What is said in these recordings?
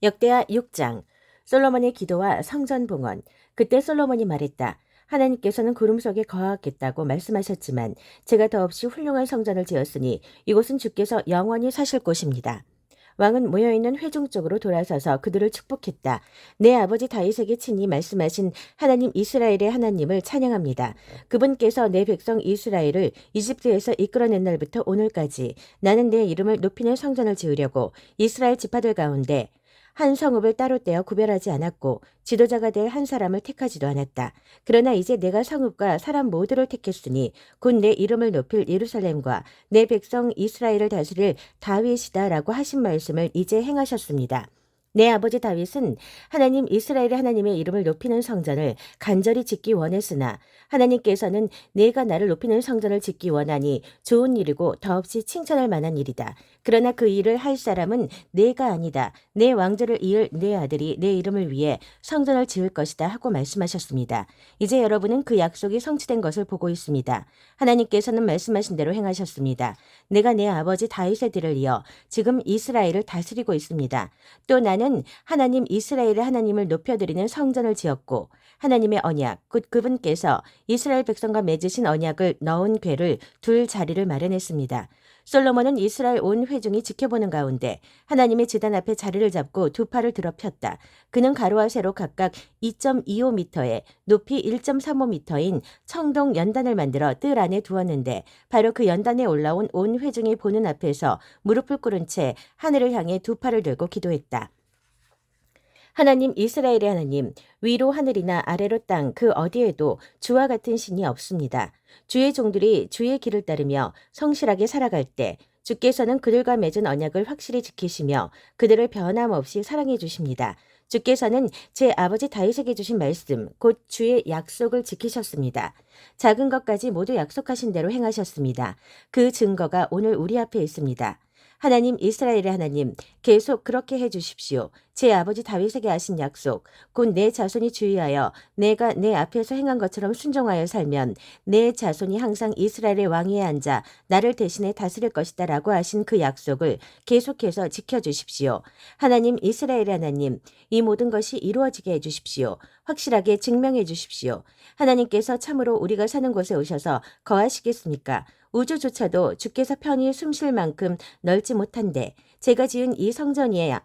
역대하 6장. 솔로몬의 기도와 성전 봉헌. 그때 솔로몬이 말했다. 하나님께서는 구름 속에 거하겠다고 말씀하셨지만 제가 더없이 훌륭한 성전을 지었으니 이곳은 주께서 영원히 사실 곳입니다. 왕은 모여있는 회중 쪽으로 돌아서서 그들을 축복했다. 내 아버지 다윗에게 친히 말씀하신 하나님 이스라엘의 하나님을 찬양합니다. 그분께서 내 백성 이스라엘을 이집트에서 이끌어낸 날부터 오늘까지 나는 내 이름을 높이는 성전을 지으려고 이스라엘 지파들 가운데 한 성읍을 따로 떼어 구별하지 않았고 지도자가 될 한 사람을 택하지도 않았다. 그러나 이제 내가 성읍과 사람 모두를 택했으니 곧 내 이름을 높일 예루살렘과 내 백성 이스라엘을 다스릴 다윗이다라고 하신 말씀을 이제 행하셨습니다. 내 아버지 다윗은 하나님 이스라엘의 하나님의 이름을 높이는 성전을 간절히 짓기 원했으나 하나님께서는 내가 나를 높이는 성전을 짓기 원하니 좋은 일이고 더없이 칭찬할 만한 일이다. 그러나 그 일을 할 사람은 내가 아니다. 내 왕조를 이을 내 아들이 내 이름을 위해 성전을 지을 것이다 하고 말씀하셨습니다. 이제 여러분은 그 약속이 성취된 것을 보고 있습니다. 하나님께서는 말씀하신 대로 행하셨습니다. 내가 내 아버지 다윗의 뒤를 이어 지금 이스라엘을 다스리고 있습니다. 또 나는 하나님 이스라엘의 하나님을 높여드리는 성전을 지었고 하나님의 언약 곧 그분께서 이스라엘 백성과 맺으신 언약을 넣은 궤를 둘 자리를 마련했습니다. 솔로몬은 이스라엘 온 회중이 지켜보는 가운데 하나님의 제단 앞에 자리를 잡고 두 팔을 들어 폈다. 그는 가로와 세로 각각 2.25m에 높이 1.35m인 청동 연단을 만들어 뜰 안에 두었는데 바로 그 연단에 올라온 온 회중이 보는 앞에서 무릎을 꿇은 채 하늘을 향해 두 팔을 들고 기도했다. 하나님 이스라엘의 하나님, 위로 하늘이나 아래로 땅 그 어디에도 주와 같은 신이 없습니다. 주의 종들이 주의 길을 따르며 성실하게 살아갈 때 주께서는 그들과 맺은 언약을 확실히 지키시며 그들을 변함없이 사랑해 주십니다. 주께서는 제 아버지 다윗에게 주신 말씀, 곧 주의 약속을 지키셨습니다. 작은 것까지 모두 약속하신 대로 행하셨습니다. 그 증거가 오늘 우리 앞에 있습니다. 하나님 이스라엘의 하나님 계속 그렇게 해 주십시오. 제 아버지 다윗에게 하신 약속 곧 내 자손이 주의하여 내가 내 앞에서 행한 것처럼 순종하여 살면 내 자손이 항상 이스라엘의 왕위에 앉아 나를 대신해 다스릴 것이다 라고 하신 그 약속을 계속해서 지켜주십시오. 하나님 이스라엘의 하나님 이 모든 것이 이루어지게 해주십시오. 확실하게 증명해 주십시오. 하나님께서 참으로 우리가 사는 곳에 오셔서 거하시겠습니까? 우주조차도 주께서 편히 숨쉴 만큼 넓지 못한데 제가 지은 이 성전이야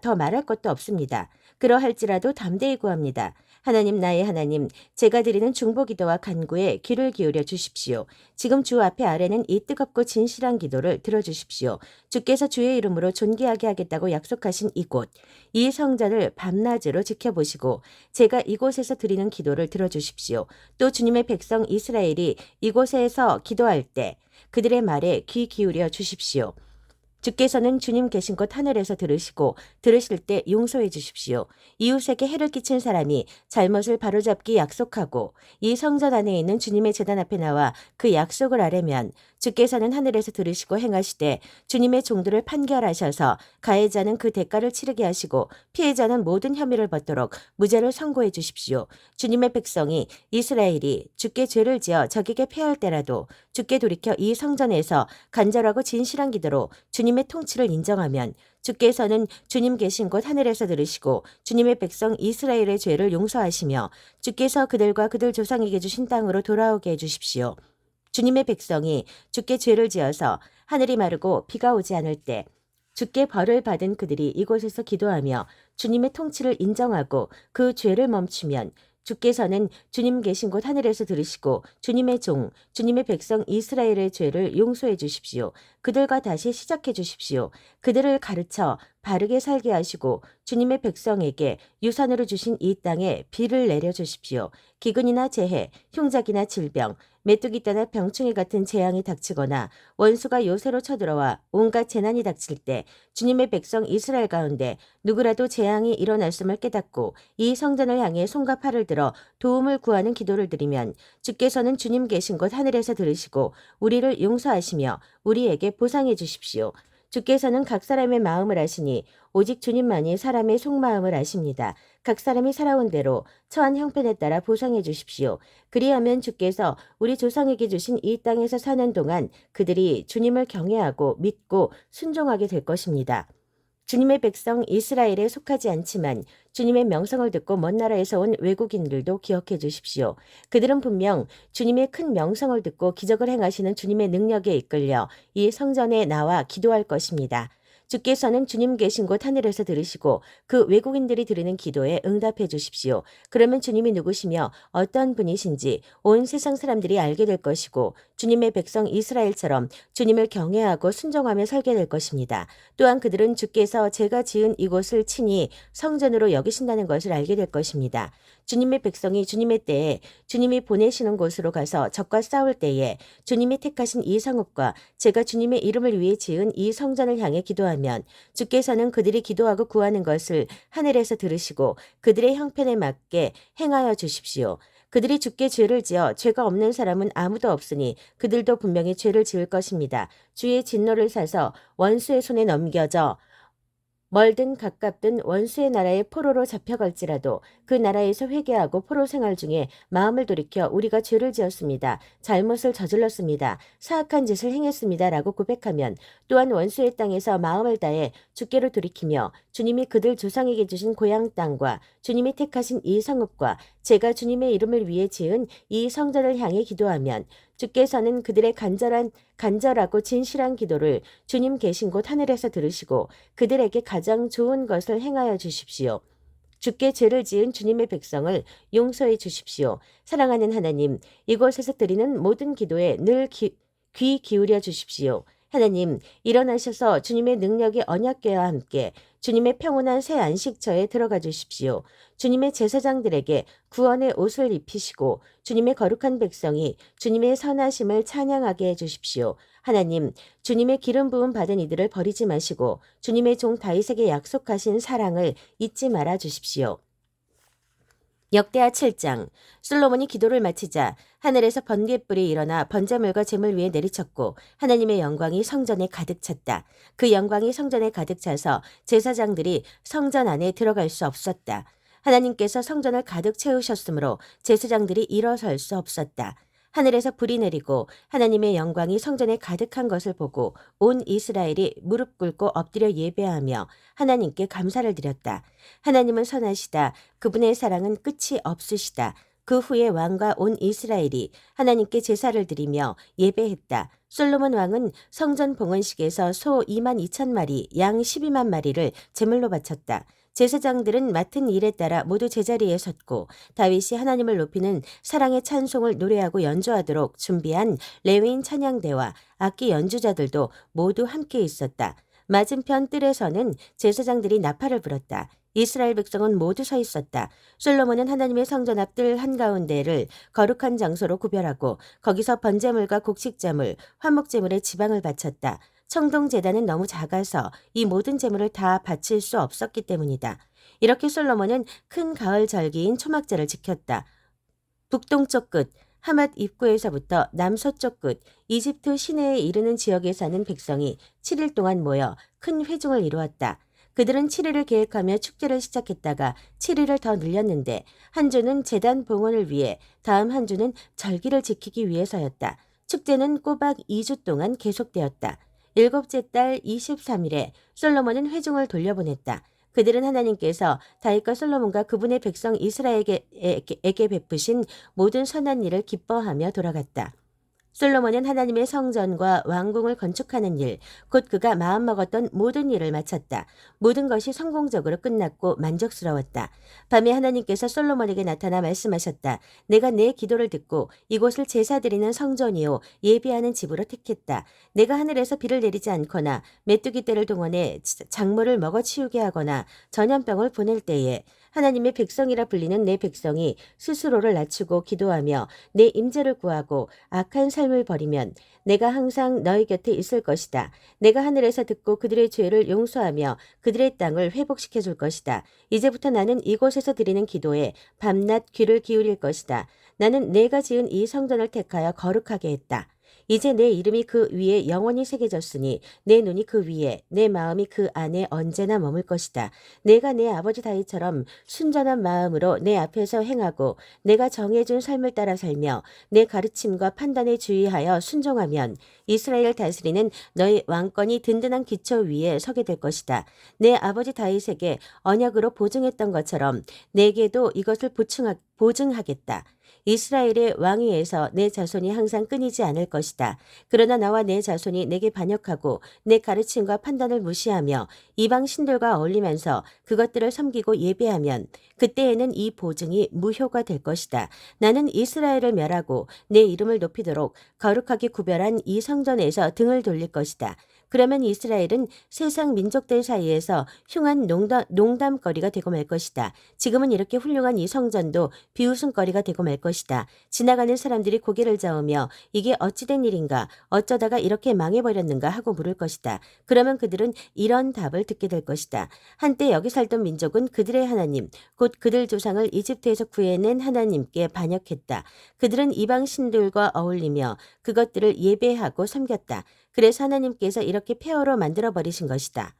더 말할 것도 없습니다. 그러할지라도 담대히 구합니다. 하나님 나의 하나님 제가 드리는 중보기도와 간구에 귀를 기울여 주십시오. 지금 주 앞에 아뢰는 이 뜨겁고 진실한 기도를 들어주십시오. 주께서 주의 이름으로 존귀하게 하겠다고 약속하신 이곳 이 성전을 밤낮으로 지켜보시고 제가 이곳에서 드리는 기도를 들어주십시오. 또 주님의 백성 이스라엘이 이곳에서 기도할 때 그들의 말에 귀 기울여 주십시오. 주께서는 주님 계신 곳 하늘에서 들으시고 들으실 때 용서해 주십시오. 이웃에게 해를 끼친 사람이 잘못을 바로잡기 약속하고 이 성전 안에 있는 주님의 제단 앞에 나와 그 약속을 아뢰면 주께서는 하늘에서 들으시고 행하시되 주님의 종들을 판결하셔서 가해자는 그 대가를 치르게 하시고 피해자는 모든 혐의를 받도록 무죄를 선고해 주십시오. 주님의 백성이 이스라엘이 주께 죄를 지어 적에게 패할 때라도 주께 돌이켜 이 성전에서 간절하고 진실한 기도로 주님의 통치를 인정하면 주께서는 주님 계신 곳 하늘에서 들으시고 주님의 백성 이스라엘의 죄를 용서하시며 주께서 그들과 그들 조상에게 주신 땅으로 돌아오게 해주십시오. 주님의 백성이 주께 죄를 지어서 하늘이 마르고 비가 오지 않을 때 주께 벌을 받은 그들이 이곳에서 기도하며 주님의 통치를 인정하고 그 죄를 멈추면 주께서는 주님 계신 곳 하늘에서 들으시고 주님의 종, 주님의 백성 이스라엘의 죄를 용서해 주십시오. 그들과 다시 시작해 주십시오. 그들을 가르쳐 바르게 살게 하시고 주님의 백성에게 유산으로 주신 이 땅에 비를 내려 주십시오. 기근이나 재해, 흉작이나 질병, 메뚜기 떼나 병충해 같은 재앙이 닥치거나 원수가 요새로 쳐들어와 온갖 재난이 닥칠 때 주님의 백성 이스라엘 가운데 누구라도 재앙이 일어났음을 깨닫고 이 성전을 향해 손과 팔을 들어 도움을 구하는 기도를 드리면 주께서는 주님 계신 곳 하늘에서 들으시고 우리를 용서하시며 우리에게 보상해 주십시오. 주께서는 각 사람의 마음을 아시니 오직 주님만이 사람의 속마음을 아십니다. 각 사람이 살아온 대로 처한 형편에 따라 보상해 주십시오. 그리하면 주께서 우리 조상에게 주신 이 땅에서 사는 동안 그들이 주님을 경외하고 믿고 순종하게 될 것입니다. 주님의 백성 이스라엘에 속하지 않지만 주님의 명성을 듣고 먼 나라에서 온 외국인들도 기억해 주십시오. 그들은 분명 주님의 큰 명성을 듣고 기적을 행하시는 주님의 능력에 이끌려 이 성전에 나와 기도할 것입니다. 주께서는 주님 계신 곳 하늘에서 들으시고 그 외국인들이 드리는 기도에 응답해 주십시오. 그러면 주님이 누구시며 어떤 분이신지 온 세상 사람들이 알게 될 것이고 주님의 백성 이스라엘처럼 주님을 경외하고 순종하며 살게 될 것입니다. 또한 그들은 주께서 제가 지은 이곳을 친히 성전으로 여기신다는 것을 알게 될 것입니다. 주님의 백성이 주님의 때에 주님이 보내시는 곳으로 가서 적과 싸울 때에 주님이 택하신 이 성읍과 제가 주님의 이름을 위해 지은 이 성전을 향해 기도하면 주께서는 그들이 기도하고 구하는 것을 하늘에서 들으시고 그들의 형편에 맞게 행하여 주십시오. 그들이 주께 죄를 지어 죄가 없는 사람은 아무도 없으니 그들도 분명히 죄를 지을 것입니다. 주의 진노를 사서 원수의 손에 넘겨져 멀든 가깝든 원수의 나라에 포로로 잡혀갈지라도 그 나라에서 회개하고 포로 생활 중에 마음을 돌이켜 우리가 죄를 지었습니다. 잘못을 저질렀습니다. 사악한 짓을 행했습니다. 라고 고백하면 또한 원수의 땅에서 마음을 다해 주께로 돌이키며 주님이 그들 조상에게 주신 고향 땅과 주님이 택하신 이 성읍과 제가 주님의 이름을 위해 지은 이 성전을 향해 기도하면 주께서는 그들의 간절하고 진실한 기도를 주님 계신 곳 하늘에서 들으시고 그들에게 가장 좋은 것을 행하여 주십시오. 주께 죄를 지은 주님의 백성을 용서해 주십시오. 사랑하는 하나님, 이곳에서 드리는 모든 기도에 늘 귀 기울여 주십시오. 하나님, 일어나셔서 주님의 능력의 언약궤와 함께 주님의 평온한 새 안식처에 들어가 주십시오. 주님의 제사장들에게 구원의 옷을 입히시고 주님의 거룩한 백성이 주님의 선하심을 찬양하게 해 주십시오. 하나님, 주님의 기름 부음 받은 이들을 버리지 마시고 주님의 종 다윗에게 약속하신 사랑을 잊지 말아 주십시오. 역대하 7장. 솔로몬이 기도를 마치자 하늘에서 번개불이 일어나 번제물과 제물 위에 내리쳤고 하나님의 영광이 성전에 가득 찼다. 그 영광이 성전에 가득 차서 제사장들이 성전 안에 들어갈 수 없었다. 하나님께서 성전을 가득 채우셨으므로 제사장들이 일어설 수 없었다. 하늘에서 불이 내리고 하나님의 영광이 성전에 가득한 것을 보고 온 이스라엘이 무릎 꿇고 엎드려 예배하며 하나님께 감사를 드렸다. 하나님은 선하시다. 그분의 사랑은 끝이 없으시다. 그 후에 왕과 온 이스라엘이 하나님께 제사를 드리며 예배했다. 솔로몬 왕은 성전 봉헌식에서 소 2만 2천 마리, 양 12만 마리를 제물로 바쳤다. 제사장들은 맡은 일에 따라 모두 제자리에 섰고 다윗이 하나님을 높이는 사랑의 찬송을 노래하고 연주하도록 준비한 레위인 찬양대와 악기 연주자들도 모두 함께 있었다. 맞은편 뜰에서는 제사장들이 나팔을 불었다. 이스라엘 백성은 모두 서 있었다. 솔로몬은 하나님의 성전 앞 뜰 한가운데를 거룩한 장소로 구별하고 거기서 번제물과 곡식제물, 화목제물의 지방을 바쳤다. 청동제단은 너무 작아서 이 모든 제물을 다 바칠 수 없었기 때문이다. 이렇게 솔로몬은 큰 가을 절기인 초막절을 지켰다. 북동쪽 끝, 하맛 입구에서부터 남서쪽 끝, 이집트 시내에 이르는 지역에 사는 백성이 7일 동안 모여 큰 회중을 이루었다. 그들은 7일을 계획하며 축제를 시작했다가 7일을 더 늘렸는데 한 주는 제단 봉헌을 위해 다음 한 주는 절기를 지키기 위해서였다. 축제는 꼬박 2주 동안 계속되었다. 일곱째 달 23일에 솔로몬은 회중을 돌려보냈다. 그들은 하나님께서 다윗과 솔로몬과 그분의 백성 이스라엘에게 베푸신 모든 선한 일을 기뻐하며 돌아갔다. 솔로몬은 하나님의 성전과 왕궁을 건축하는 일, 곧 그가 마음먹었던 모든 일을 마쳤다. 모든 것이 성공적으로 끝났고 만족스러웠다. 밤에 하나님께서 솔로몬에게 나타나 말씀하셨다. 내가 내 기도를 듣고 이곳을 제사드리는 성전이요 예비하는 집으로 택했다. 내가 하늘에서 비를 내리지 않거나 메뚜기 떼를 동원해 작물을 먹어치우게 하거나 전염병을 보낼 때에 하나님의 백성이라 불리는 내 백성이 스스로를 낮추고 기도하며 내 임재를 구하고 악한 삶을 버리면 내가 항상 너희 곁에 있을 것이다. 내가 하늘에서 듣고 그들의 죄를 용서하며 그들의 땅을 회복시켜 줄 것이다. 이제부터 나는 이곳에서 드리는 기도에 밤낮 귀를 기울일 것이다. 나는 내가 지은 이 성전을 택하여 거룩하게 했다. 이제 내 이름이 그 위에 영원히 새겨졌으니 내 눈이 그 위에 내 마음이 그 안에 언제나 머물 것이다. 내가 내 아버지 다윗처럼 순전한 마음으로 내 앞에서 행하고 내가 정해준 삶을 따라 살며 내 가르침과 판단에 주의하여 순종하면 이스라엘 다스리는 너희 왕권이 든든한 기초 위에 서게 될 것이다. 내 아버지 다윗에게 언약으로 보증했던 것처럼 내게도 이것을 보증하겠다. 이스라엘의 왕위에서 내 자손이 항상 끊이지 않을 것이다. 그러나 나와 내 자손이 내게 반역하고 내 가르침과 판단을 무시하며 이방 신들과 어울리면서 그것들을 섬기고 예배하면 그때에는 이 보증이 무효가 될 것이다. 나는 이스라엘을 멸하고 내 이름을 높이도록 거룩하게 구별한 이 성전에서 등을 돌릴 것이다. 그러면 이스라엘은 세상 민족들 사이에서 흉한 농담거리가 되고 말 것이다. 지금은 이렇게 훌륭한 이 성전도 비웃음거리가 되고 말 것이다. 지나가는 사람들이 고개를 저으며 이게 어찌된 일인가, 어쩌다가 이렇게 망해버렸는가 하고 물을 것이다. 그러면 그들은 이런 답을 듣게 될 것이다. 한때 여기 살던 민족은 그들의 하나님, 곧 그들 조상을 이집트에서 구해낸 하나님께 반역했다. 그들은 이방 신들과 어울리며 그것들을 예배하고 섬겼다. 그래서 하나님께서 이렇게 폐허로 만들어버리신 것이다.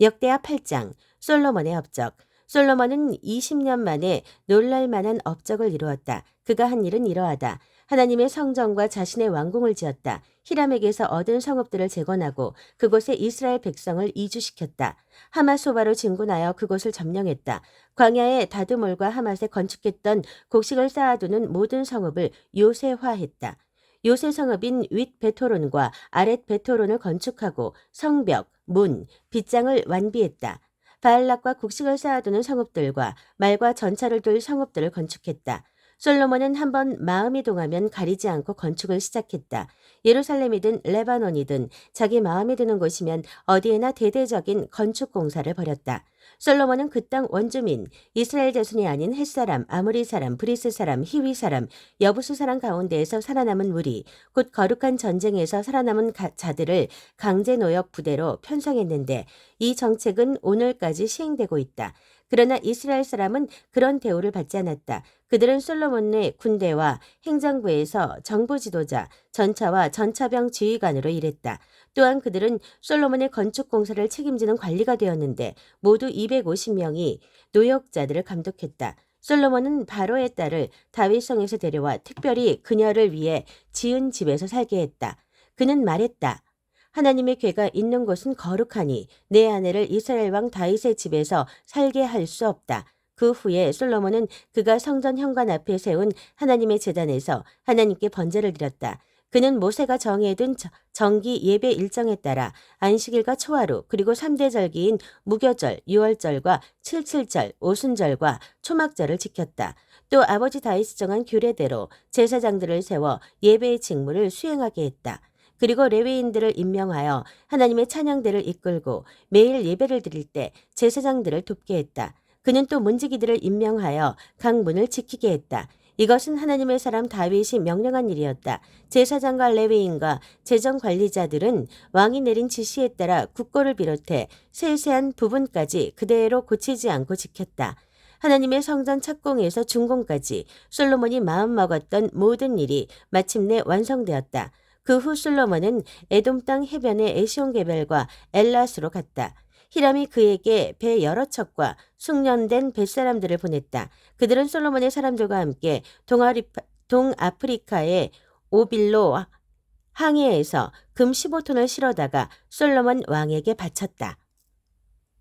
역대하 8장 솔로몬의 업적. 솔로몬은 20년 만에 놀랄만한 업적을 이루었다. 그가 한 일은 이러하다. 하나님의 성전과 자신의 왕궁을 지었다. 히람에게서 얻은 성읍들을 재건하고 그곳에 이스라엘 백성을 이주시켰다. 하마소바로 진군하여 그곳을 점령했다. 광야의 다드몰과 하맛에 건축했던 곡식을 쌓아두는 모든 성읍을 요새화했다. 요새 성읍인 윗 베토론과 아랫 베토론을 건축하고 성벽, 문, 빗장을 완비했다. 바알락과 곡식을 쌓아두는 성읍들과 말과 전차를 둘 성읍들을 건축했다. 솔로몬은 한번 마음이 동하면 가리지 않고 건축을 시작했다. 예루살렘이든 레바논이든 자기 마음에 드는 곳이면 어디에나 대대적인 건축 공사를 벌였다. 솔로몬은 그 땅 원주민, 이스라엘 자손이 아닌 헷사람, 아모리 사람, 브리스 사람, 히위 사람, 여부수 사람 가운데에서 살아남은 무리, 곧 거룩한 전쟁에서 살아남은 자들을 강제 노역 부대로 편성했는데 이 정책은 오늘까지 시행되고 있다. 그러나 이스라엘 사람은 그런 대우를 받지 않았다. 그들은 솔로몬의 군대와 행정부에서 정부 지도자, 전차와 전차병 지휘관으로 일했다. 또한 그들은 솔로몬의 건축 공사를 책임지는 관리가 되었는데 모두 250명이 노역자들을 감독했다. 솔로몬은 바로의 딸을 다윗성에서 데려와 특별히 그녀를 위해 지은 집에서 살게 했다. 그는 말했다. 하나님의 궤가 있는 곳은 거룩하니 내 아내를 이스라엘 왕 다윗의 집에서 살게 할 수 없다. 그 후에 솔로몬은 그가 성전 현관 앞에 세운 하나님의 제단에서 하나님께 번제를 드렸다. 그는 모세가 정해둔 정기 예배 일정에 따라 안식일과 초하루 그리고 3대 절기인 무교절, 유월절과 칠칠절, 오순절과 초막절을 지켰다. 또 아버지 다윗이 정한 규례대로 제사장들을 세워 예배의 직무를 수행하게 했다. 그리고 레위인들을 임명하여 하나님의 찬양대를 이끌고 매일 예배를 드릴 때 제사장들을 돕게 했다. 그는 또 문지기들을 임명하여 각 문을 지키게 했다. 이것은 하나님의 사람 다윗이 명령한 일이었다. 제사장과 레위인과 재정관리자들은 왕이 내린 지시에 따라 국고를 비롯해 세세한 부분까지 그대로 고치지 않고 지켰다. 하나님의 성전 착공에서 준공까지 솔로몬이 마음먹었던 모든 일이 마침내 완성되었다. 그 후 솔로몬은 에돔 땅 해변의 에시온게벨과 엘라스로 갔다. 히람이 그에게 배 여러 척과 숙련된 뱃사람들을 보냈다. 그들은 솔로몬의 사람들과 함께 동아프리카의 오빌로 항해에서 금 15톤을 실어다가 솔로몬 왕에게 바쳤다.